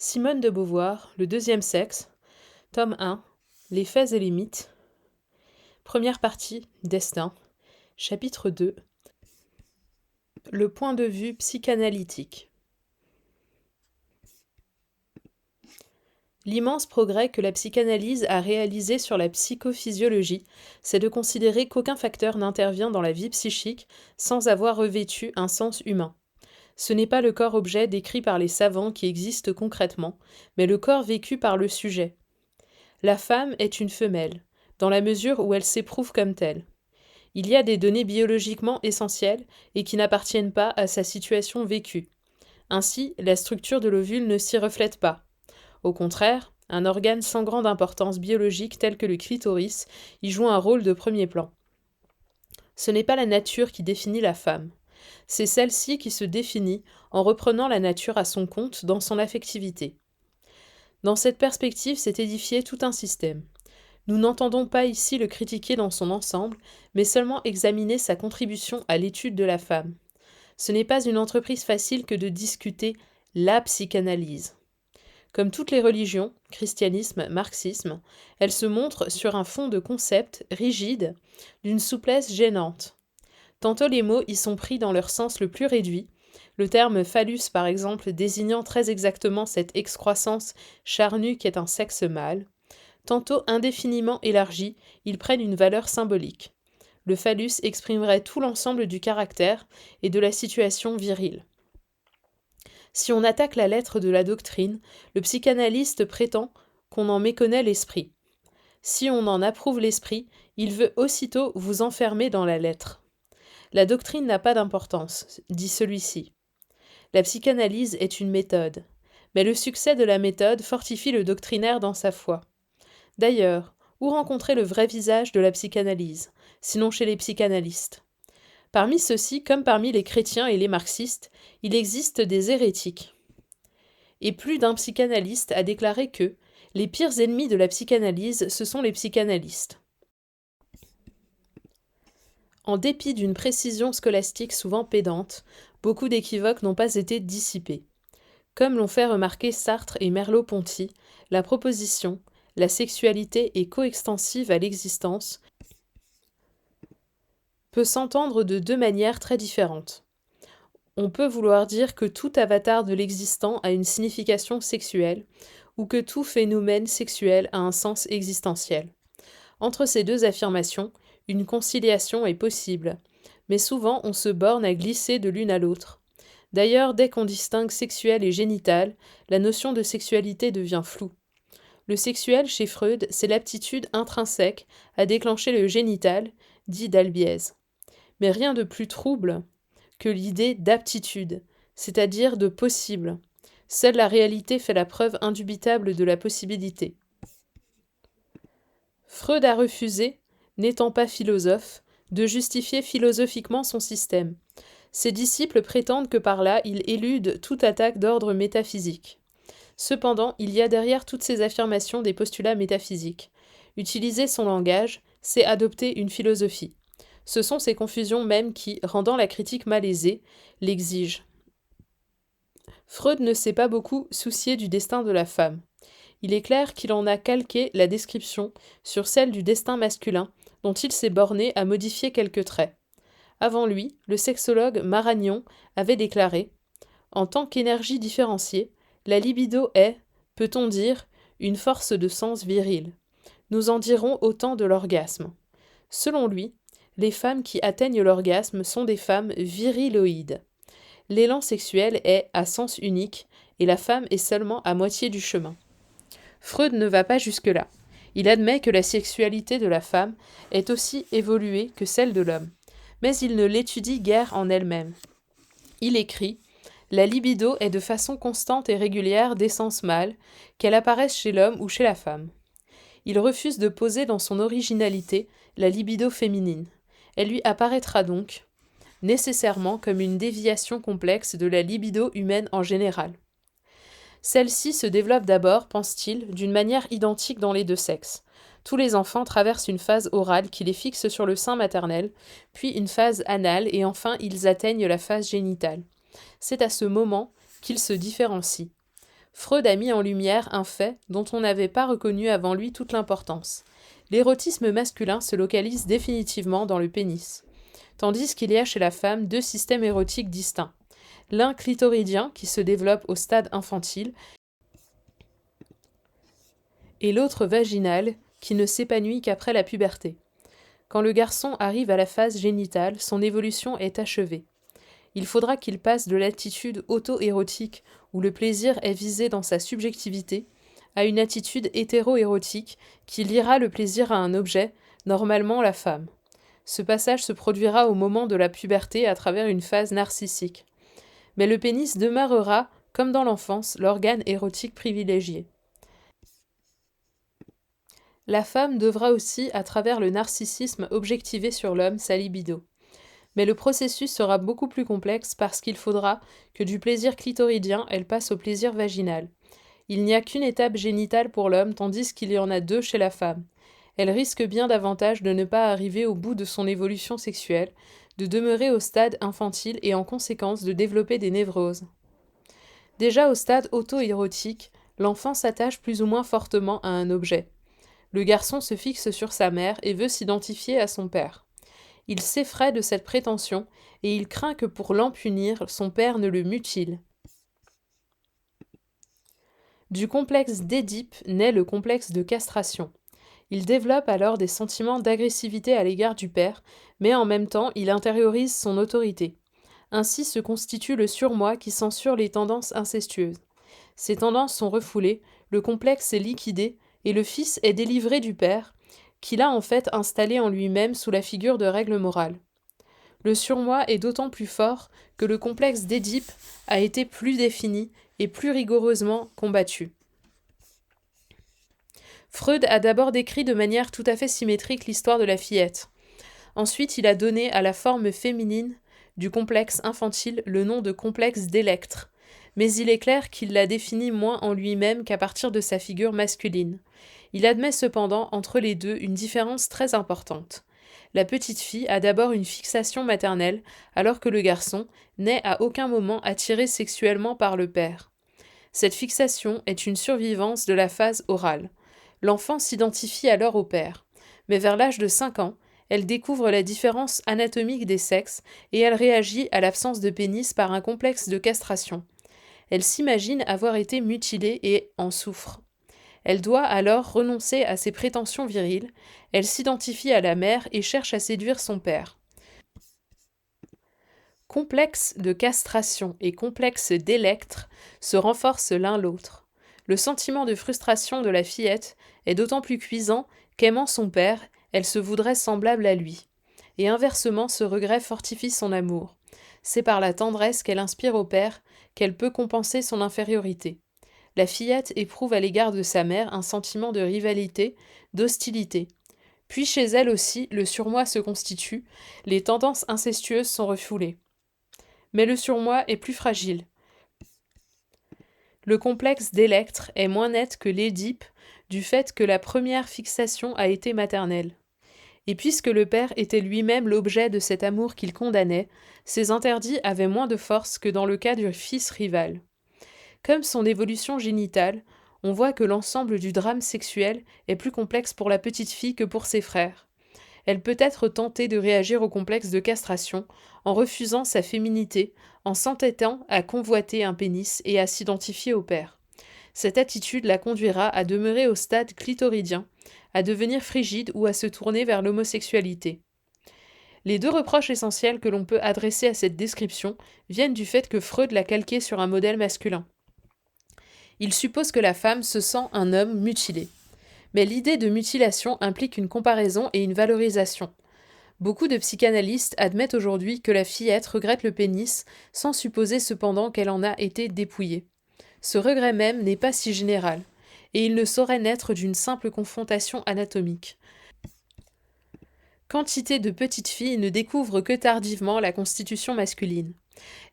Simone de Beauvoir, Le deuxième sexe, tome 1, Les faits et les mythes, première partie, Destin, chapitre 2, Le point de vue psychanalytique. L'immense progrès que la psychanalyse a réalisé sur la psychophysiologie, c'est de considérer qu'aucun facteur n'intervient dans la vie psychique sans avoir revêtu un sens humain. Ce n'est pas le corps objet décrit par les savants qui existe concrètement, mais le corps vécu par le sujet. La femme est une femelle, dans la mesure où elle s'éprouve comme telle. Il y a des données biologiquement essentielles et qui n'appartiennent pas à sa situation vécue. Ainsi, la structure de l'ovule ne s'y reflète pas. Au contraire, un organe sans grande importance biologique tel que le clitoris y joue un rôle de premier plan. Ce n'est pas la nature qui définit la femme. C'est celle-ci qui se définit en reprenant la nature à son compte dans son affectivité. Dans cette perspective s'est édifié tout un système. Nous n'entendons pas ici le critiquer dans son ensemble, mais seulement examiner sa contribution à l'étude de la femme. Ce n'est pas une entreprise facile que de discuter la psychanalyse. Comme toutes les religions, christianisme, marxisme, elle se montre sur un fond de concepts rigides, d'une souplesse gênante. Tantôt les mots y sont pris dans leur sens le plus réduit, le terme phallus par exemple désignant très exactement cette excroissance charnue qu'est un sexe mâle, tantôt indéfiniment élargis, ils prennent une valeur symbolique. Le phallus exprimerait tout l'ensemble du caractère et de la situation virile. Si on attaque la lettre de la doctrine, le psychanalyste prétend qu'on en méconnaît l'esprit. Si on en approuve l'esprit, il veut aussitôt vous enfermer dans la lettre. La doctrine n'a pas d'importance, dit celui-ci. La psychanalyse est une méthode, mais le succès de la méthode fortifie le doctrinaire dans sa foi. D'ailleurs, où rencontrer le vrai visage de la psychanalyse, sinon chez les psychanalystes ? Parmi ceux-ci, comme parmi les chrétiens et les marxistes, il existe des hérétiques. Et plus d'un psychanalyste a déclaré que les pires ennemis de la psychanalyse, ce sont les psychanalystes. En dépit d'une précision scolastique souvent pédante, beaucoup d'équivoques n'ont pas été dissipés. Comme l'ont fait remarquer Sartre et Merleau-Ponty, la proposition « la sexualité est coextensive à l'existence » peut s'entendre de deux manières très différentes. On peut vouloir dire que tout avatar de l'existant a une signification sexuelle, ou que tout phénomène sexuel a un sens existentiel. Entre ces deux affirmations, une conciliation est possible, mais souvent on se borne à glisser de l'une à l'autre. D'ailleurs, dès qu'on distingue sexuel et génital, la notion de sexualité devient floue. Le sexuel, chez Freud, c'est l'aptitude intrinsèque à déclencher le génital, dit d'Albiez. Mais rien de plus trouble que l'idée d'aptitude, c'est-à-dire de possible. Seule la réalité fait la preuve indubitable de la possibilité. Freud a refusé, n'étant pas philosophe, de justifier philosophiquement son système. Ses disciples prétendent que par là, il élude toute attaque d'ordre métaphysique. Cependant, il y a derrière toutes ces affirmations des postulats métaphysiques. Utiliser son langage, c'est adopter une philosophie. Ce sont ces confusions mêmes qui, rendant la critique malaisée, l'exigent. Freud ne s'est pas beaucoup soucié du destin de la femme. Il est clair qu'il en a calqué la description sur celle du destin masculin, dont il s'est borné à modifier quelques traits. Avant lui, le sexologue Maragnon avait déclaré « En tant qu'énergie différenciée, la libido est, peut-on dire, une force de sens viril. Nous en dirons autant de l'orgasme. » Selon lui, les femmes qui atteignent l'orgasme sont des femmes viriloïdes. L'élan sexuel est à sens unique et la femme est seulement à moitié du chemin. Freud ne va pas jusque-là. Il admet que la sexualité de la femme est aussi évoluée que celle de l'homme, mais il ne l'étudie guère en elle-même. Il écrit « La libido est de façon constante et régulière d'essence mâle, qu'elle apparaisse chez l'homme ou chez la femme. » Il refuse de poser dans son originalité la libido féminine. Elle lui apparaîtra donc nécessairement comme une déviation complexe de la libido humaine en général. Celle-ci se développe d'abord, pense-t-il, d'une manière identique dans les deux sexes. Tous les enfants traversent une phase orale qui les fixe sur le sein maternel, puis une phase anale et enfin ils atteignent la phase génitale. C'est à ce moment qu'ils se différencient. Freud a mis en lumière un fait dont on n'avait pas reconnu avant lui toute l'importance. L'érotisme masculin se localise définitivement dans le pénis, tandis qu'il y a chez la femme deux systèmes érotiques distincts. L'un clitoridien qui se développe au stade infantile et l'autre vaginal qui ne s'épanouit qu'après la puberté. Quand le garçon arrive à la phase génitale, son évolution est achevée. Il faudra qu'il passe de l'attitude auto-érotique, où le plaisir est visé dans sa subjectivité, à une attitude hétéro-érotique qui liera le plaisir à un objet, normalement la femme. Ce passage se produira au moment de la puberté à travers une phase narcissique. Mais le pénis demeurera, comme dans l'enfance, l'organe érotique privilégié. La femme devra aussi, à travers le narcissisme, objectiver sur l'homme sa libido. Mais le processus sera beaucoup plus complexe parce qu'il faudra que du plaisir clitoridien, elle passe au plaisir vaginal. Il n'y a qu'une étape génitale pour l'homme, tandis qu'il y en a deux chez la femme. Elle risque bien davantage de ne pas arriver au bout de son évolution sexuelle, de demeurer au stade infantile et en conséquence de développer des névroses. Déjà au stade auto-érotique, l'enfant s'attache plus ou moins fortement à un objet. Le garçon se fixe sur sa mère et veut s'identifier à son père. Il s'effraie de cette prétention et il craint que pour l'en punir, son père ne le mutile. Du complexe d'Édipe naît le complexe de castration. Il développe alors des sentiments d'agressivité à l'égard du père, mais en même temps il intériorise son autorité. Ainsi se constitue le surmoi qui censure les tendances incestueuses. Ces tendances sont refoulées, le complexe est liquidé, et le fils est délivré du père, qu'il a en fait installé en lui-même sous la figure de règles morales. Le surmoi est d'autant plus fort que le complexe d'Édipe a été plus défini et plus rigoureusement combattu. Freud a d'abord décrit de manière tout à fait symétrique l'histoire de la fillette. Ensuite, il a donné à la forme féminine du complexe infantile le nom de complexe d'Électre, mais il est clair qu'il l'a défini moins en lui-même qu'à partir de sa figure masculine. Il admet cependant entre les deux une différence très importante. La petite fille a d'abord une fixation maternelle, alors que le garçon n'est à aucun moment attiré sexuellement par le père. Cette fixation est une survivance de la phase orale. L'enfant s'identifie alors au père, mais vers l'âge de 5 ans, elle découvre la différence anatomique des sexes et elle réagit à l'absence de pénis par un complexe de castration. Elle s'imagine avoir été mutilée et en souffre. Elle doit alors renoncer à ses prétentions viriles, elle s'identifie à la mère et cherche à séduire son père. Complexe de castration et complexe d'Électre se renforcent l'un l'autre. Le sentiment de frustration de la fillette est d'autant plus cuisant qu'aimant son père, elle se voudrait semblable à lui. Et inversement, ce regret fortifie son amour. C'est par la tendresse qu'elle inspire au père qu'elle peut compenser son infériorité. La fillette éprouve à l'égard de sa mère un sentiment de rivalité, d'hostilité. Puis chez elle aussi, le surmoi se constitue, les tendances incestueuses sont refoulées. Mais le surmoi est plus fragile. Le complexe d'Électre est moins net que l'Édipe du fait que la première fixation a été maternelle. Et puisque le père était lui-même l'objet de cet amour qu'il condamnait, ses interdits avaient moins de force que dans le cas du fils rival. Comme son évolution génitale, on voit que l'ensemble du drame sexuel est plus complexe pour la petite fille que pour ses frères. Elle peut être tentée de réagir au complexe de castration en refusant sa féminité, en s'entêtant à convoiter un pénis et à s'identifier au père. Cette attitude la conduira à demeurer au stade clitoridien, à devenir frigide ou à se tourner vers l'homosexualité. Les deux reproches essentiels que l'on peut adresser à cette description viennent du fait que Freud l'a calquée sur un modèle masculin. Il suppose que la femme se sent un homme mutilé. Mais l'idée de mutilation implique une comparaison et une valorisation. Beaucoup de psychanalystes admettent aujourd'hui que la fillette regrette le pénis, sans supposer cependant qu'elle en a été dépouillée. Ce regret même n'est pas si général, et il ne saurait naître d'une simple confrontation anatomique. Quantité de petites filles ne découvrent que tardivement la constitution masculine.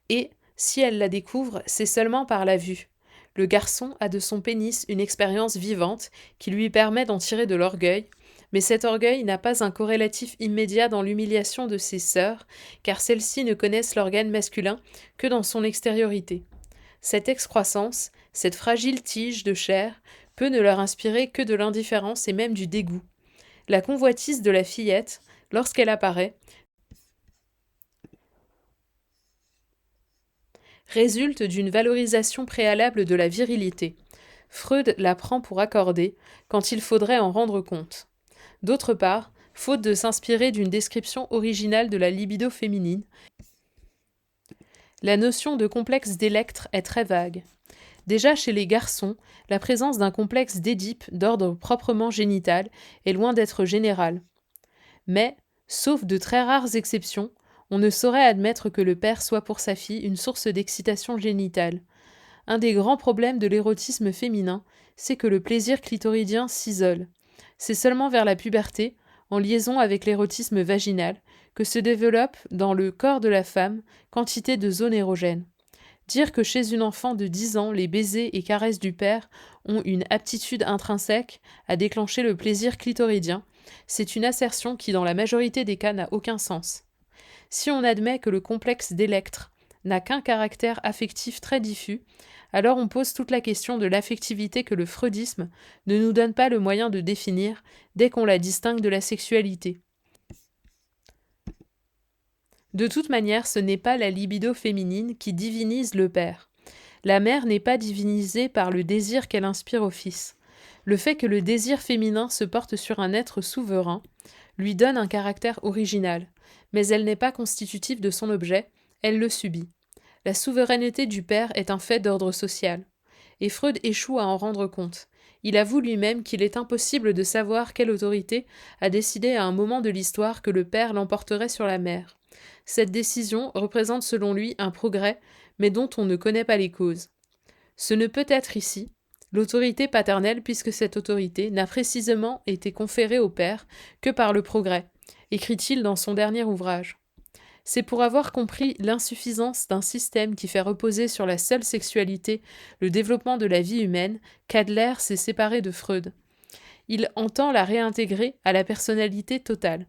Et, si elles la découvrent, c'est seulement par la vue. Le garçon a de son pénis une expérience vivante qui lui permet d'en tirer de l'orgueil, mais cet orgueil n'a pas un corrélatif immédiat dans l'humiliation de ses sœurs, car celles-ci ne connaissent l'organe masculin que dans son extériorité. Cette excroissance, cette fragile tige de chair, peut ne leur inspirer que de l'indifférence et même du dégoût. La convoitise de la fillette, lorsqu'elle apparaît, résulte d'une valorisation préalable de la virilité. Freud la prend pour accordée, quand il faudrait en rendre compte. D'autre part, faute de s'inspirer d'une description originale de la libido féminine, la notion de complexe d'électre est très vague. Déjà chez les garçons, la présence d'un complexe d'Édipe d'ordre proprement génital est loin d'être générale. Mais, sauf de très rares exceptions, on ne saurait admettre que le père soit pour sa fille une source d'excitation génitale. Un des grands problèmes de l'érotisme féminin, c'est que le plaisir clitoridien s'isole. C'est seulement vers la puberté, en liaison avec l'érotisme vaginal, que se développe dans le corps de la femme quantité de zones érogènes. Dire que chez une enfant de 10 ans, les baisers et caresses du père ont une aptitude intrinsèque à déclencher le plaisir clitoridien, c'est une assertion qui, dans la majorité des cas, n'a aucun sens. Si on admet que le complexe d'électre n'a qu'un caractère affectif très diffus, alors on pose toute la question de l'affectivité que le freudisme ne nous donne pas le moyen de définir dès qu'on la distingue de la sexualité. De toute manière, ce n'est pas la libido féminine qui divinise le père. La mère n'est pas divinisée par le désir qu'elle inspire au fils. Le fait que le désir féminin se porte sur un être souverain lui donne un caractère original, mais elle n'est pas constitutive de son objet, elle le subit. La souveraineté du père est un fait d'ordre social. Et Freud échoue à en rendre compte. Il avoue lui-même qu'il est impossible de savoir quelle autorité a décidé à un moment de l'histoire que le père l'emporterait sur la mère. Cette décision représente selon lui un progrès, mais dont on ne connaît pas les causes. Ce ne peut être ici l'autorité paternelle, puisque cette autorité n'a précisément été conférée au père que par le progrès, écrit-il dans son dernier ouvrage. C'est pour avoir compris l'insuffisance d'un système qui fait reposer sur la seule sexualité le développement de la vie humaine qu'Adler s'est séparé de Freud. Il entend la réintégrer à la personnalité totale.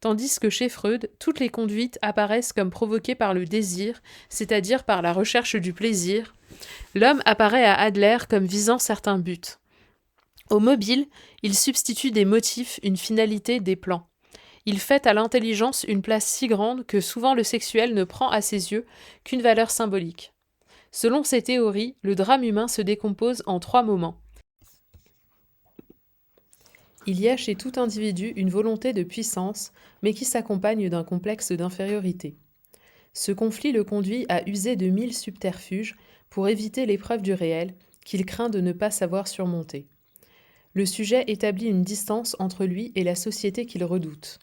Tandis que chez Freud, toutes les conduites apparaissent comme provoquées par le désir, c'est-à-dire par la recherche du plaisir, l'homme apparaît à Adler comme visant certains buts. Au mobile, il substitue des motifs, une finalité, des plans. Il fait à l'intelligence une place si grande que souvent le sexuel ne prend à ses yeux qu'une valeur symbolique. Selon ces théories, le drame humain se décompose en 3 moments. Il y a chez tout individu une volonté de puissance, mais qui s'accompagne d'un complexe d'infériorité. Ce conflit le conduit à user de 1000 subterfuges pour éviter l'épreuve du réel, qu'il craint de ne pas savoir surmonter. Le sujet établit une distance entre lui et la société qu'il redoute.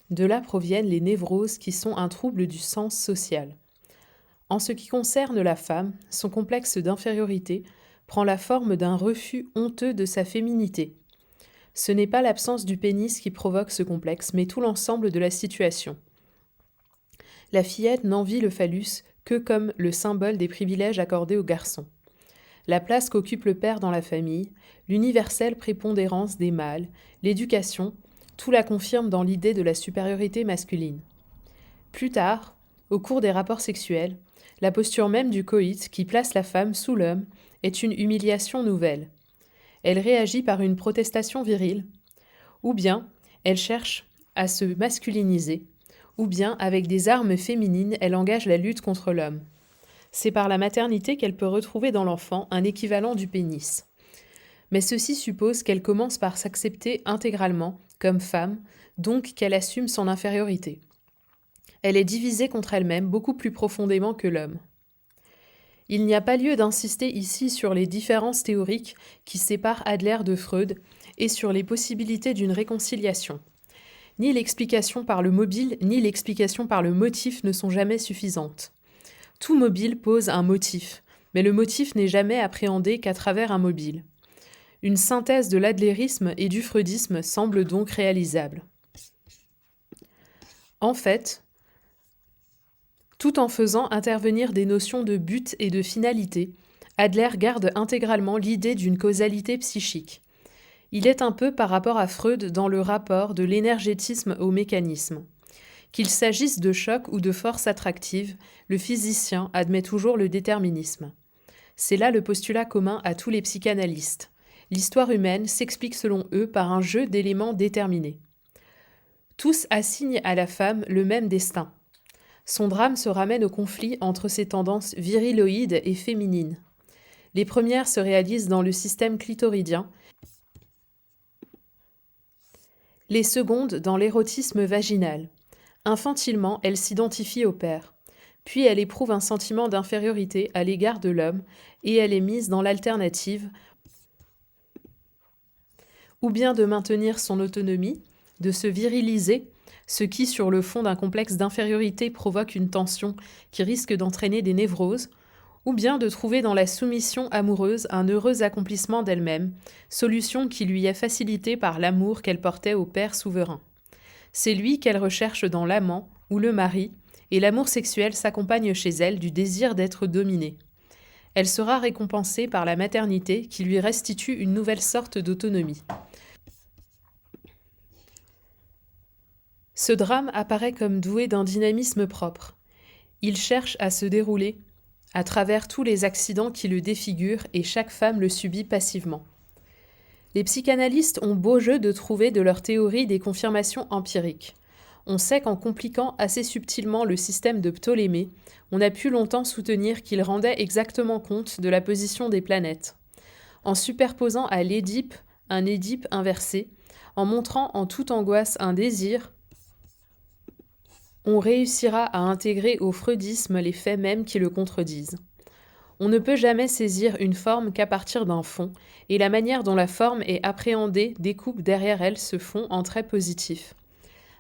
De là proviennent les névroses qui sont un trouble du sens social. En ce qui concerne la femme, son complexe d'infériorité prend la forme d'un refus honteux de sa féminité. Ce n'est pas l'absence du pénis qui provoque ce complexe, mais tout l'ensemble de la situation. La fillette n'envie le phallus que comme le symbole des privilèges accordés aux garçons. La place qu'occupe le père dans la famille, l'universelle prépondérance des mâles, l'éducation, tout la confirme dans l'idée de la supériorité masculine. Plus tard, au cours des rapports sexuels, la posture même du coït qui place la femme sous l'homme est une humiliation nouvelle. Elle réagit par une protestation virile, ou bien elle cherche à se masculiniser, ou bien avec des armes féminines elle engage la lutte contre l'homme. C'est par la maternité qu'elle peut retrouver dans l'enfant un équivalent du pénis. Mais ceci suppose qu'elle commence par s'accepter intégralement comme femme, donc qu'elle assume son infériorité. Elle est divisée contre elle-même beaucoup plus profondément que l'homme. Il n'y a pas lieu d'insister ici sur les différences théoriques qui séparent Adler de Freud et sur les possibilités d'une réconciliation. Ni l'explication par le mobile, ni l'explication par le motif ne sont jamais suffisantes. Tout mobile pose un motif, mais le motif n'est jamais appréhendé qu'à travers un mobile. Une synthèse de l'adlérisme et du freudisme semble donc réalisable. En fait, tout en faisant intervenir des notions de but et de finalité, Adler garde intégralement l'idée d'une causalité psychique. Il est un peu par rapport à Freud dans le rapport de l'énergétisme au mécanisme. Qu'il s'agisse de choc ou de force attractive, le physicien admet toujours le déterminisme. C'est là le postulat commun à tous les psychanalystes. L'histoire humaine s'explique selon eux par un jeu d'éléments déterminés. Tous assignent à la femme le même destin. Son drame se ramène au conflit entre ses tendances viriloïdes et féminines. Les premières se réalisent dans le système clitoridien, les secondes dans l'érotisme vaginal. Infantilement, elle s'identifie au père. Puis elle éprouve un sentiment d'infériorité à l'égard de l'homme et elle est mise dans l'alternative ou bien de maintenir son autonomie, de se viriliser, ce qui, sur le fond d'un complexe d'infériorité, provoque une tension qui risque d'entraîner des névroses, ou bien de trouver dans la soumission amoureuse un heureux accomplissement d'elle-même, solution qui lui est facilitée par l'amour qu'elle portait au père souverain. C'est lui qu'elle recherche dans l'amant ou le mari, et l'amour sexuel s'accompagne chez elle du désir d'être dominée. Elle sera récompensée par la maternité qui lui restitue une nouvelle sorte d'autonomie. Ce drame apparaît comme doué d'un dynamisme propre. Il cherche à se dérouler à travers tous les accidents qui le défigurent et chaque femme le subit passivement. Les psychanalystes ont beau jeu de trouver de leur théorie des confirmations empiriques. On sait qu'en compliquant assez subtilement le système de Ptolémée, on a pu longtemps soutenir qu'il rendait exactement compte de la position des planètes. En superposant à l'Édipe un Édipe inversé, en montrant en toute angoisse un désir, on réussira à intégrer au freudisme les faits mêmes qui le contredisent. On ne peut jamais saisir une forme qu'à partir d'un fond, et la manière dont la forme est appréhendée découpe derrière elle ce fond en traits positifs.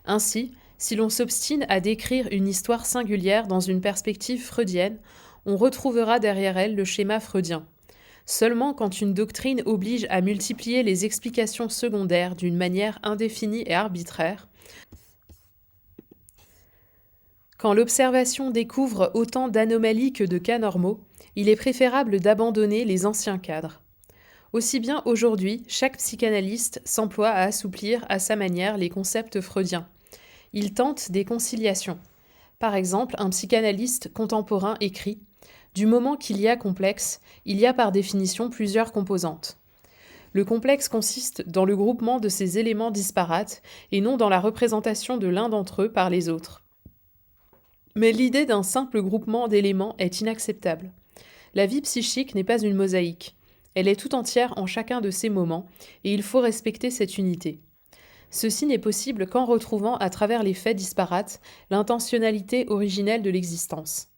Ainsi, si l'on s'obstine à décrire une histoire singulière dans une perspective freudienne, on retrouvera derrière elle le schéma freudien. Seulement quand une doctrine oblige à multiplier les explications secondaires d'une manière indéfinie et arbitraire, quand l'observation découvre autant d'anomalies que de cas normaux, il est préférable d'abandonner les anciens cadres. Aussi bien aujourd'hui, chaque psychanalyste s'emploie à assouplir à sa manière les concepts freudiens. Il tente des conciliations. Par exemple, un psychanalyste contemporain écrit « Du moment qu'il y a complexe, il y a par définition plusieurs composantes. Le complexe consiste dans le groupement de ces éléments disparates et non dans la représentation de l'un d'entre eux par les autres. Mais l'idée d'un simple groupement d'éléments est inacceptable. La vie psychique n'est pas une mosaïque. Elle est tout entière en chacun de ses moments, et il faut respecter cette unité. Ceci n'est possible qu'en retrouvant à travers les faits disparates l'intentionnalité originelle de l'existence.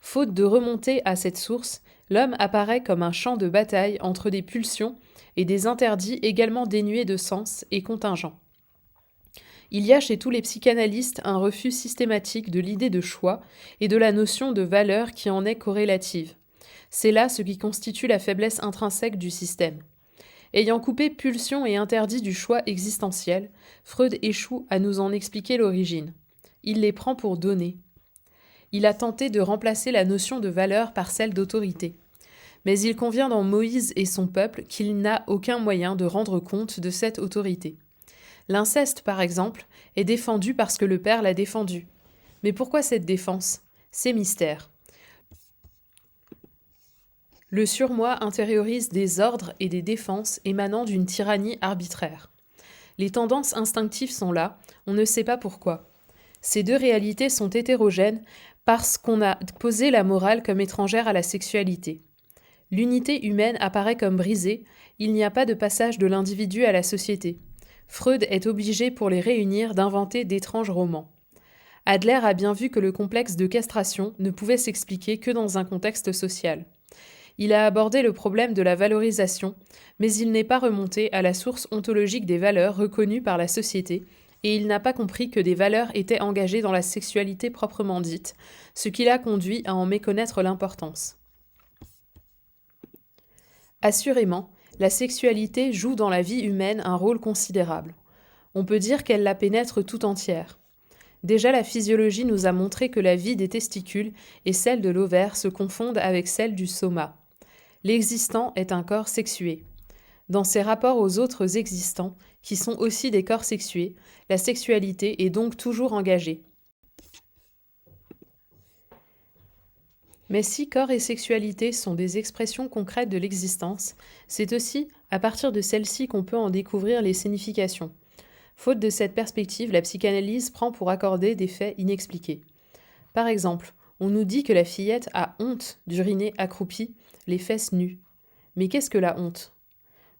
Faute de remonter à cette source, l'homme apparaît comme un champ de bataille entre des pulsions et des interdits également dénués de sens et contingents. Il y a chez tous les psychanalystes un refus systématique de l'idée de choix et de la notion de valeur qui en est corrélative. C'est là ce qui constitue la faiblesse intrinsèque du système. Ayant coupé pulsion et interdit du choix existentiel, Freud échoue à nous en expliquer l'origine. Il les prend pour données. Il a tenté de remplacer la notion de valeur par celle d'autorité. Mais il convient dans Moïse et son peuple qu'il n'a aucun moyen de rendre compte de cette autorité. L'inceste, par exemple, est défendu parce que le père l'a défendu. Mais pourquoi cette défense ? C'est mystère. Le surmoi intériorise des ordres et des défenses émanant d'une tyrannie arbitraire. Les tendances instinctives sont là, on ne sait pas pourquoi. Ces deux réalités sont hétérogènes parce qu'on a posé la morale comme étrangère à la sexualité. L'unité humaine apparaît comme brisée, il n'y a pas de passage de l'individu à la société. Freud est obligé pour les réunir d'inventer d'étranges romans. Adler a bien vu que le complexe de castration ne pouvait s'expliquer que dans un contexte social. Il a abordé le problème de la valorisation, mais il n'est pas remonté à la source ontologique des valeurs reconnues par la société, et il n'a pas compris que des valeurs étaient engagées dans la sexualité proprement dite, ce qui l'a conduit à en méconnaître l'importance. Assurément, la sexualité joue dans la vie humaine un rôle considérable. On peut dire qu'elle la pénètre tout entière. Déjà, la physiologie nous a montré que la vie des testicules et celle de l'ovaire se confondent avec celle du soma. L'existant est un corps sexué. Dans ses rapports aux autres existants, qui sont aussi des corps sexués, la sexualité est donc toujours engagée. Mais si corps et sexualité sont des expressions concrètes de l'existence, c'est aussi à partir de celles-ci qu'on peut en découvrir les significations. Faute de cette perspective, la psychanalyse prend pour accorder des faits inexpliqués. Par exemple, on nous dit que la fillette a honte d'uriner accroupie, les fesses nues. Mais qu'est-ce que la honte?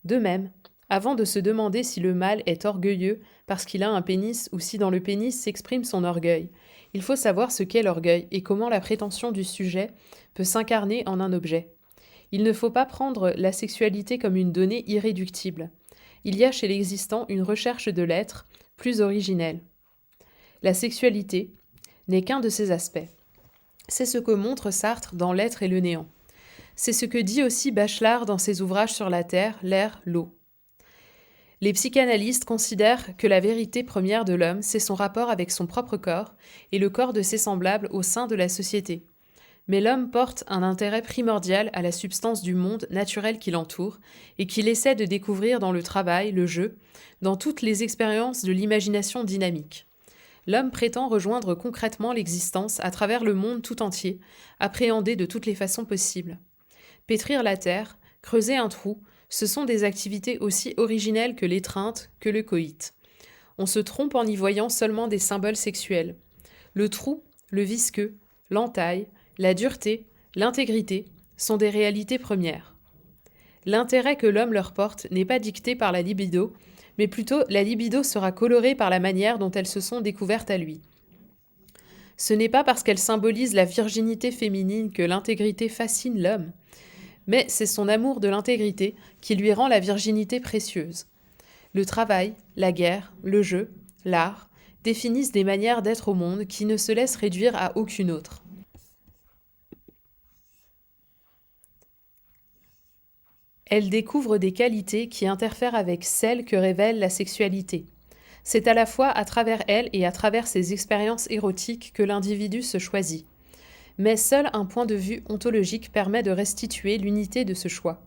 De même, avant de se demander si le mâle est orgueilleux parce qu'il a un pénis ou si dans le pénis s'exprime son orgueil, il faut savoir ce qu'est l'orgueil et comment la prétention du sujet peut s'incarner en un objet. Il ne faut pas prendre la sexualité comme une donnée irréductible. Il y a chez l'existant une recherche de l'être plus originelle. La sexualité n'est qu'un de ces aspects. C'est ce que montre Sartre dans L'être et le néant. C'est ce que dit aussi Bachelard dans ses ouvrages sur la terre, l'air, l'eau. Les psychanalystes considèrent que la vérité première de l'homme, c'est son rapport avec son propre corps et le corps de ses semblables au sein de la société. Mais l'homme porte un intérêt primordial à la substance du monde naturel qui l'entoure et qu'il essaie de découvrir dans le travail, le jeu, dans toutes les expériences de l'imagination dynamique. L'homme prétend rejoindre concrètement l'existence à travers le monde tout entier, appréhendé de toutes les façons possibles. Pétrir la terre, creuser un trou, ce sont des activités aussi originelles que l'étreinte, que le coït. On se trompe en y voyant seulement des symboles sexuels. Le trou, le visqueux, l'entaille, la dureté, l'intégrité sont des réalités premières. L'intérêt que l'homme leur porte n'est pas dicté par la libido, mais plutôt la libido sera colorée par la manière dont elles se sont découvertes à lui. Ce n'est pas parce qu'elles symbolisent la virginité féminine que l'intégrité fascine l'homme, mais c'est son amour de l'intégrité qui lui rend la virginité précieuse. Le travail, la guerre, le jeu, l'art définissent des manières d'être au monde qui ne se laissent réduire à aucune autre. Elles découvrent des qualités qui interfèrent avec celles que révèle la sexualité. C'est à la fois à travers elles et à travers ses expériences érotiques que l'individu se choisit. Mais seul un point de vue ontologique permet de restituer l'unité de ce choix.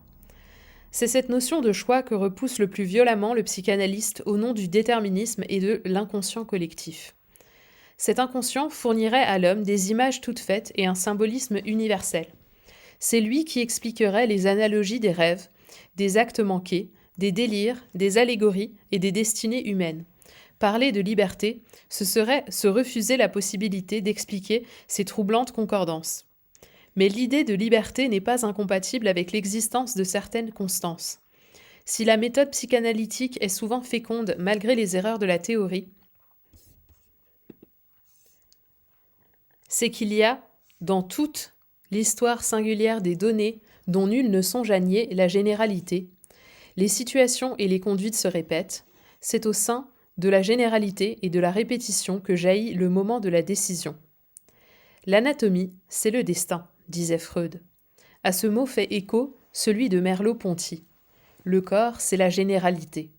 C'est cette notion de choix que repousse le plus violemment le psychanalyste au nom du déterminisme et de l'inconscient collectif. Cet inconscient fournirait à l'homme des images toutes faites et un symbolisme universel. C'est lui qui expliquerait les analogies des rêves, des actes manqués, des délires, des allégories et des destinées humaines. Parler de liberté, ce serait se refuser la possibilité d'expliquer ces troublantes concordances. Mais l'idée de liberté n'est pas incompatible avec l'existence de certaines constances. Si la méthode psychanalytique est souvent féconde malgré les erreurs de la théorie, c'est qu'il y a, dans toute l'histoire singulière des données dont nul ne songe à nier la généralité, les situations et les conduites se répètent, c'est au sein de la généralité et de la répétition que jaillit le moment de la décision. L'anatomie, c'est le destin, disait Freud. À ce mot fait écho celui de Merleau-Ponty. Le corps, c'est la généralité.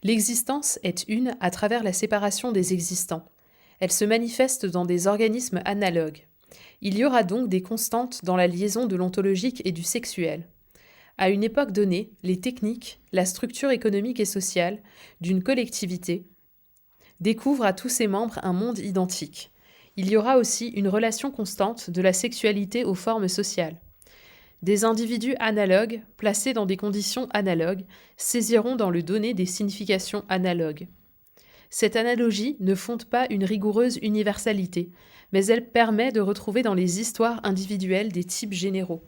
L'existence est une à travers la séparation des existants. Elle se manifeste dans des organismes analogues. Il y aura donc des constantes dans la liaison de l'ontologique et du sexuel. À une époque donnée, les techniques, la structure économique et sociale d'une collectivité découvrent à tous ses membres un monde identique. Il y aura aussi une relation constante de la sexualité aux formes sociales. Des individus analogues, placés dans des conditions analogues, saisiront dans le donné des significations analogues. Cette analogie ne fonde pas une rigoureuse universalité, mais elle permet de retrouver dans les histoires individuelles des types généraux.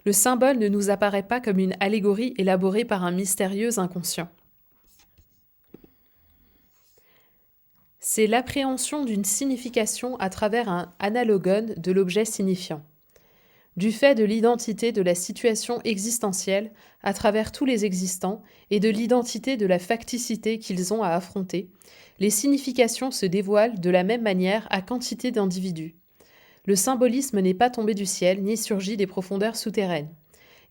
Le symbole ne nous apparaît pas comme une allégorie élaborée par un mystérieux inconscient. C'est l'appréhension d'une signification à travers un analogone de l'objet signifiant. Du fait de l'identité de la situation existentielle à travers tous les existants et de l'identité de la facticité qu'ils ont à affronter, les significations se dévoilent de la même manière à quantité d'individus. Le symbolisme n'est pas tombé du ciel ni surgi des profondeurs souterraines.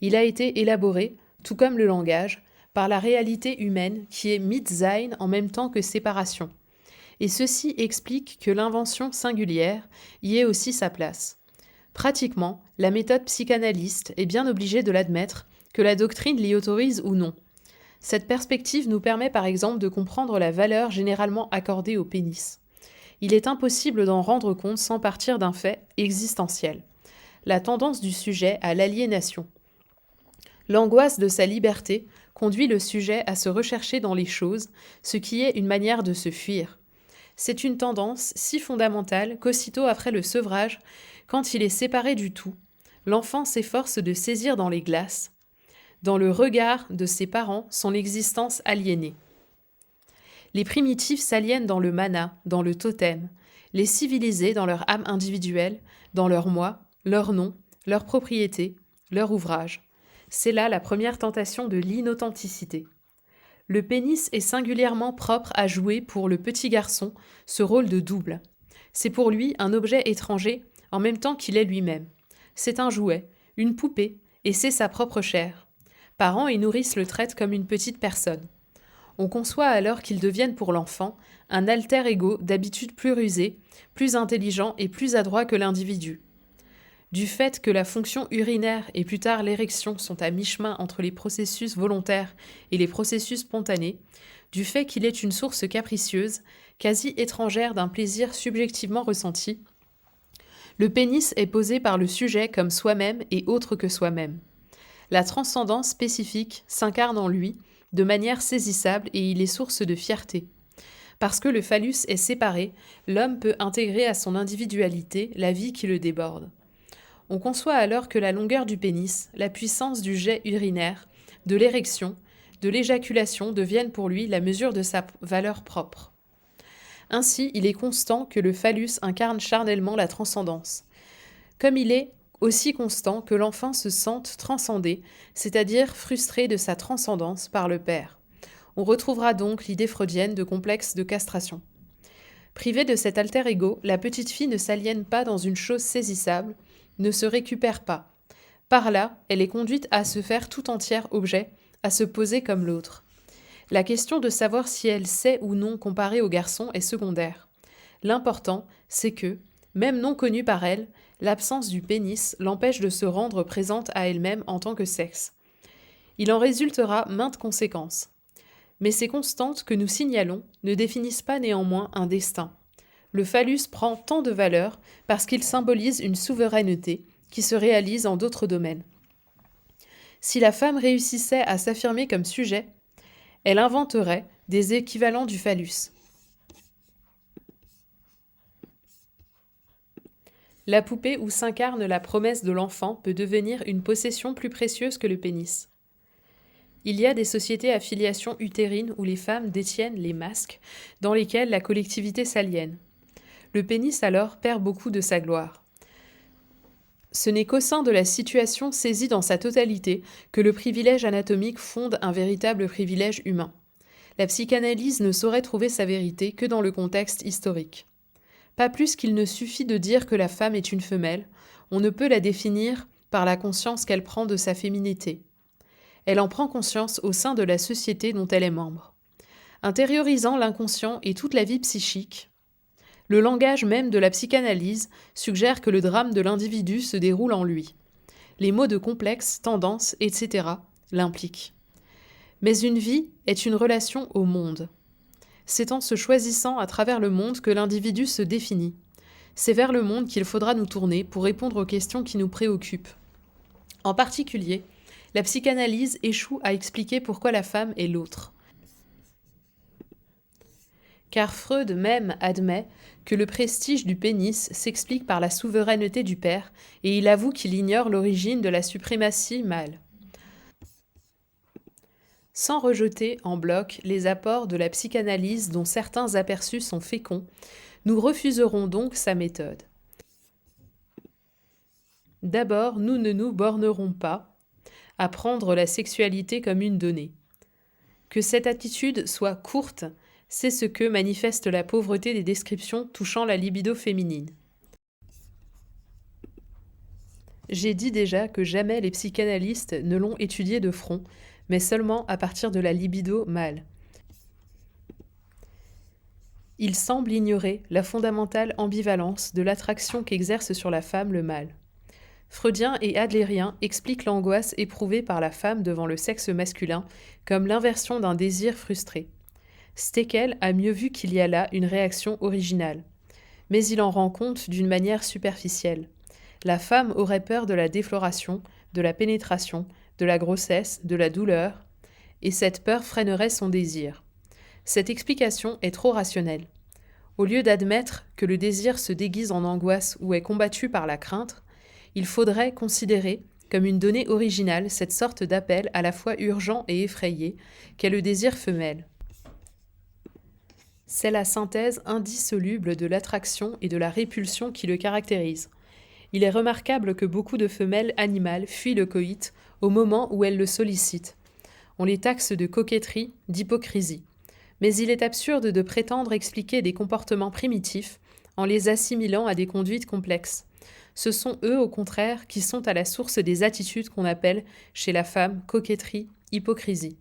Il a été élaboré, tout comme le langage, par la réalité humaine qui est Mitsein en même temps que séparation. Et ceci explique que l'invention singulière y ait aussi sa place. Pratiquement, la méthode psychanalyste est bien obligée de l'admettre, que la doctrine l'y autorise ou non. Cette perspective nous permet par exemple de comprendre la valeur généralement accordée au pénis. Il est impossible d'en rendre compte sans partir d'un fait existentiel. la tendance du sujet à l'aliénation. L'angoisse de sa liberté conduit le sujet à se rechercher dans les choses, ce qui est une manière de se fuir. C'est une tendance si fondamentale qu'aussitôt après le sevrage, quand il est séparé du tout, l'enfant s'efforce de saisir dans les glaces, dans le regard de ses parents, son existence aliénée. Les primitifs s'aliènent dans le mana, dans le totem, les civilisés dans leur âme individuelle, dans leur moi, leur nom, leur propriété, leur ouvrage. C'est là la première tentation de l'inauthenticité. Le pénis est singulièrement propre à jouer pour le petit garçon ce rôle de double. C'est pour lui un objet étranger en même temps qu'il est lui-même. C'est un jouet, une poupée, et c'est sa propre chair. Parents et nourrices le traitent comme une petite personne. On conçoit alors qu'il devienne pour l'enfant un alter ego d'habitude plus rusé, plus intelligent et plus adroit que l'individu. Du fait que la fonction urinaire et plus tard l'érection sont à mi-chemin entre les processus volontaires et les processus spontanés, du fait qu'il est une source capricieuse, quasi étrangère d'un plaisir subjectivement ressenti, le pénis est posé par le sujet comme soi-même et autre que soi-même. La transcendance spécifique s'incarne en lui de manière saisissable et il est source de fierté. Parce que le phallus est séparé, l'homme peut intégrer à son individualité la vie qui le déborde. On conçoit alors que la longueur du pénis, la puissance du jet urinaire, de l'érection, de l'éjaculation deviennent pour lui la mesure de sa valeur propre. Ainsi, il est constant que le phallus incarne charnellement la transcendance. Comme il est aussi constant que l'enfant se sente transcendé, c'est-à-dire frustré de sa transcendance par le père. On retrouvera donc l'idée freudienne de complexe de castration. Privée de cet alter ego, la petite fille ne s'aliène pas dans une chose saisissable, ne se récupère pas. Par là, elle est conduite à se faire tout entière objet, à se poser comme l'autre. La question de savoir si elle sait ou non comparée au garçon est secondaire. L'important, c'est que, même non connue par elle, l'absence du pénis l'empêche de se rendre présente à elle-même en tant que sexe. Il en résultera maintes conséquences. Mais ces constantes que nous signalons ne définissent pas néanmoins un destin. Le phallus prend tant de valeur parce qu'il symbolise une souveraineté qui se réalise en d'autres domaines. Si la femme réussissait à s'affirmer comme sujet, elle inventerait des équivalents du phallus. La poupée où s'incarne la promesse de l'enfant peut devenir une possession plus précieuse que le pénis. Il y a des sociétés à filiation utérine où les femmes détiennent les masques, dans lesquels la collectivité s'aliène. Le pénis alors perd beaucoup de sa gloire. Ce n'est qu'au sein de la situation saisie dans sa totalité que le privilège anatomique fonde un véritable privilège humain. La psychanalyse ne saurait trouver sa vérité que dans le contexte historique. Pas plus qu'il ne suffit de dire que la femme est une femelle, on ne peut la définir par la conscience qu'elle prend de sa féminité. Elle en prend conscience au sein de la société dont elle est membre. Intériorisant l'inconscient et toute la vie psychique, le langage même de la psychanalyse suggère que le drame de l'individu se déroule en lui. Les mots de complexe, tendance, etc. l'impliquent. Mais une vie est une relation au monde. C'est en se choisissant à travers le monde que l'individu se définit. C'est vers le monde qu'il faudra nous tourner pour répondre aux questions qui nous préoccupent. En particulier, la psychanalyse échoue à expliquer pourquoi la femme est l'autre. Car Freud même admet que le prestige du pénis s'explique par la souveraineté du père et il avoue qu'il ignore l'origine de la suprématie mâle. Sans rejeter en bloc les apports de la psychanalyse dont certains aperçus sont féconds, nous refuserons donc sa méthode. D'abord, nous ne nous bornerons pas à prendre la sexualité comme une donnée. Que cette attitude soit courte, c'est ce que manifeste la pauvreté des descriptions touchant la libido féminine. J'ai dit déjà que jamais les psychanalystes ne l'ont étudié de front, mais seulement à partir de la libido mâle. Il semble ignorer la fondamentale ambivalence de l'attraction qu'exerce sur la femme le mâle. Freudien et adlérien expliquent l'angoisse éprouvée par la femme devant le sexe masculin comme l'inversion d'un désir frustré. Stekel a mieux vu qu'il y a là une réaction originale. Mais il en rend compte d'une manière superficielle. La femme aurait peur de la défloration, de la pénétration, de la grossesse, de la douleur, et cette peur freinerait son désir. Cette explication est trop rationnelle. Au lieu d'admettre que le désir se déguise en angoisse ou est combattu par la crainte, il faudrait considérer comme une donnée originale cette sorte d'appel à la fois urgent et effrayé qu'est le désir femelle. C'est la synthèse indissoluble de l'attraction et de la répulsion qui le caractérise. Il est remarquable que beaucoup de femelles animales fuient le coït au moment où elles le sollicitent. On les taxe de coquetterie, d'hypocrisie. Mais il est absurde de prétendre expliquer des comportements primitifs en les assimilant à des conduites complexes. Ce sont eux, au contraire, qui sont à la source des attitudes qu'on appelle, chez la femme, coquetterie, hypocrisie.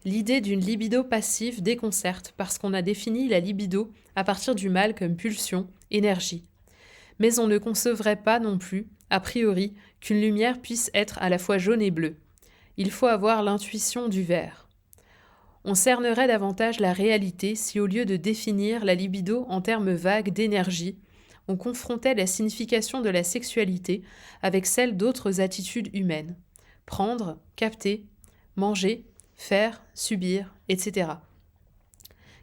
L'idée d'une libido passive déconcerte parce qu'on a défini la libido à partir du mâle comme pulsion, énergie. Mais on ne concevrait pas non plus, a priori, qu'une lumière puisse être à la fois jaune et bleue. Il faut avoir l'intuition du vert. On cernerait davantage la réalité si au lieu de définir la libido en termes vagues d'énergie, on confrontait la signification de la sexualité avec celle d'autres attitudes humaines. Prendre, capter, manger, faire, subir, etc.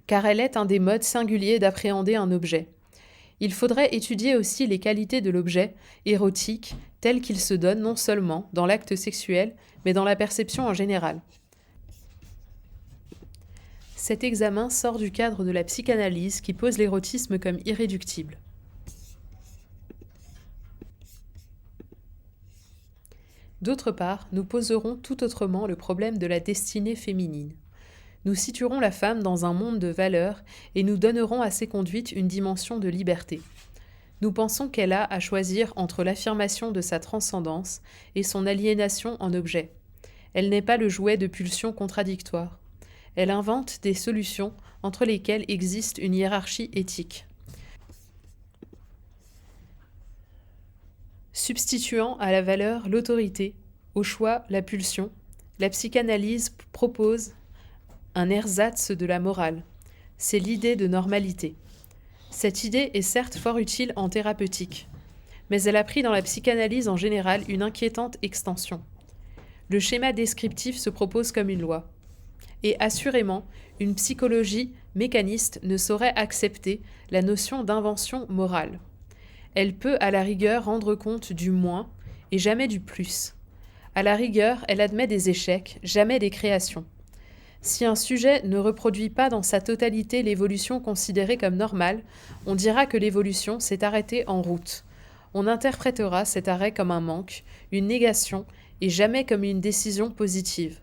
Car elle est un des modes singuliers d'appréhender un objet. Il faudrait étudier aussi les qualités de l'objet érotique tel qu'il se donne non seulement dans l'acte sexuel, mais dans la perception en général. Cet examen sort du cadre de la psychanalyse qui pose l'érotisme comme irréductible. D'autre part, nous poserons tout autrement le problème de la destinée féminine. Nous situerons la femme dans un monde de valeurs et nous donnerons à ses conduites une dimension de liberté. Nous pensons qu'elle a à choisir entre l'affirmation de sa transcendance et son aliénation en objet. Elle n'est pas le jouet de pulsions contradictoires. Elle invente des solutions entre lesquelles existe une hiérarchie éthique. Substituant à la valeur l'autorité, au choix la pulsion, la psychanalyse propose un ersatz de la morale. C'est l'idée de normalité. Cette idée est certes fort utile en thérapeutique, mais elle a pris dans la psychanalyse en général une inquiétante extension. Le schéma descriptif se propose comme une loi. Et assurément, une psychologie mécaniste ne saurait accepter la notion d'invention morale. Elle peut à la rigueur rendre compte du moins et jamais du plus. À la rigueur, elle admet des échecs, jamais des créations. Si un sujet ne reproduit pas dans sa totalité l'évolution considérée comme normale, on dira que l'évolution s'est arrêtée en route. On interprétera cet arrêt comme un manque, une négation, et jamais comme une décision positive.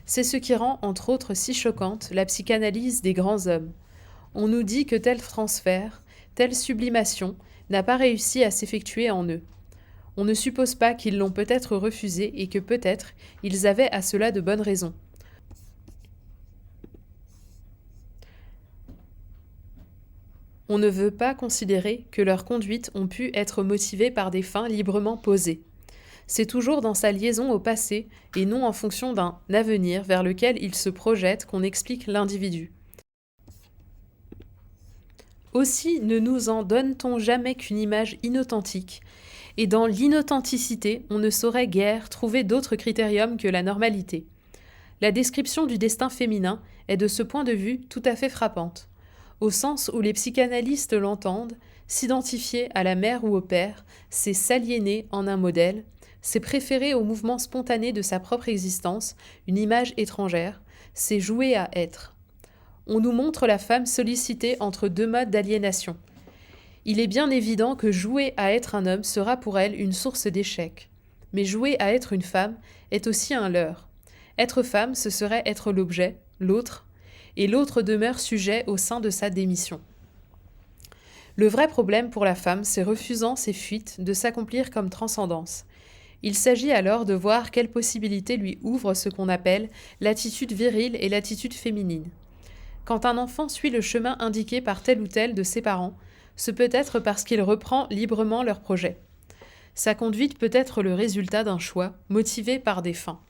C'est ce qui rend, entre autres, si choquante la psychanalyse des grands hommes. On nous dit que tel transfert, telle sublimation, n'a pas réussi à s'effectuer en eux. On ne suppose pas qu'ils l'ont peut-être refusé et que peut-être ils avaient à cela de bonnes raisons. On ne veut pas considérer que leurs conduites ont pu être motivées par des fins librement posées. C'est toujours dans sa liaison au passé et non en fonction d'un avenir vers lequel il se projette qu'on explique l'individu. Aussi ne nous en donne-t-on jamais qu'une image inauthentique, et dans l'inauthenticité, on ne saurait guère trouver d'autre critérium que la normalité. La description du destin féminin est de ce point de vue tout à fait frappante. Au sens où les psychanalystes l'entendent, s'identifier à la mère ou au père, c'est s'aliéner en un modèle, c'est préférer au mouvement spontané de sa propre existence une image étrangère, c'est jouer à être. On nous montre la femme sollicitée entre deux modes d'aliénation. Il est bien évident que jouer à être un homme sera pour elle une source d'échec. Mais jouer à être une femme est aussi un leurre. Être femme, ce serait être l'objet, l'autre, et l'autre demeure sujet au sein de sa démission. Le vrai problème pour la femme, c'est refusant ses fuites de s'accomplir comme transcendance. Il s'agit alors de voir quelles possibilités lui ouvre ce qu'on appelle l'attitude virile et l'attitude féminine. Quand un enfant suit le chemin indiqué par tel ou tel de ses parents, ce peut être parce qu'il reprend librement leur projet. Sa conduite peut être le résultat d'un choix, motivé par des fins.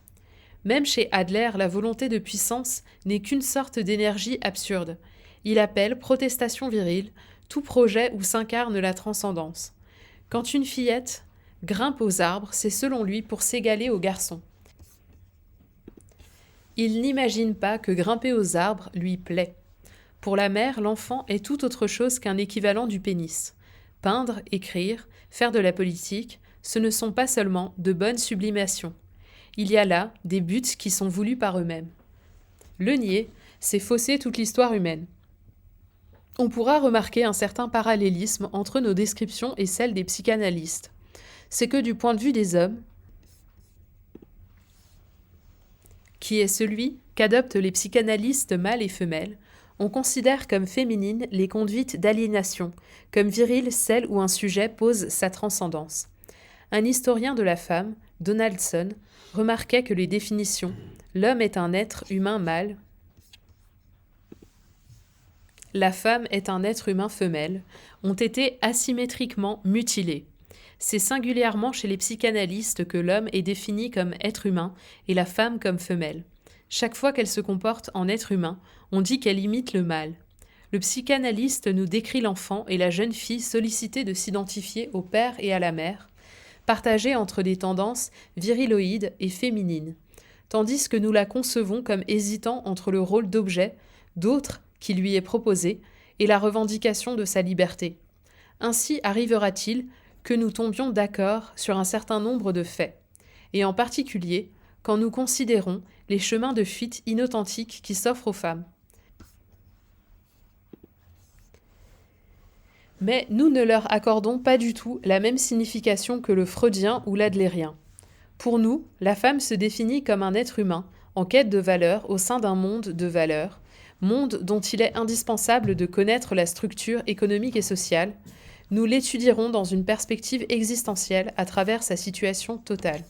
Même chez Adler, la volonté de puissance n'est qu'une sorte d'énergie absurde. Il appelle protestation virile tout projet où s'incarne la transcendance. Quand une fillette Grimpe aux arbres, c'est selon lui pour s'égaler aux garçons. Il n'imagine pas que grimper aux arbres lui plaît. Pour la mère, l'enfant est tout autre chose qu'un équivalent du pénis. Peindre, écrire, faire de la politique, ce ne sont pas seulement de bonnes sublimations. Il y a là des buts qui sont voulus par eux-mêmes. Le nier, c'est fausser toute l'histoire humaine. On pourra remarquer un certain parallélisme entre nos descriptions et celles des psychanalystes. C'est que du point de vue des hommes, qui est celui qu'adoptent les psychanalystes mâles et femelles, on considère comme féminines les conduites d'aliénation, comme viriles celles où un sujet pose sa transcendance. Un historien de la femme, Donaldson, remarquait que les définitions « l'homme est un être humain mâle »,« la femme est un être humain femelle » ont été asymétriquement mutilées. C'est singulièrement chez les psychanalystes que l'homme est défini comme être humain et la femme comme femelle. Chaque fois qu'elle se comporte en être humain, on dit qu'elle imite le mâle. Le psychanalyste nous décrit l'enfant et la jeune fille sollicités de s'identifier au père et à la mère, partagés entre des tendances viriloïdes et féminines, tandis que nous la concevons comme hésitant entre le rôle d'objet, d'autre qui lui est proposé, et la revendication de sa liberté. Ainsi arrivera-t-il que nous tombions d'accord sur un certain nombre de faits, et en particulier quand nous considérons les chemins de fuite inauthentiques qui s'offrent aux femmes. Mais nous ne leur accordons pas du tout la même signification que le freudien ou l'adlérien. Pour nous, la femme se définit comme un être humain, en quête de valeurs au sein d'un monde de valeurs, monde dont il est indispensable de connaître la structure économique et sociale. Nous l'étudierons dans une perspective existentielle à travers sa situation totale.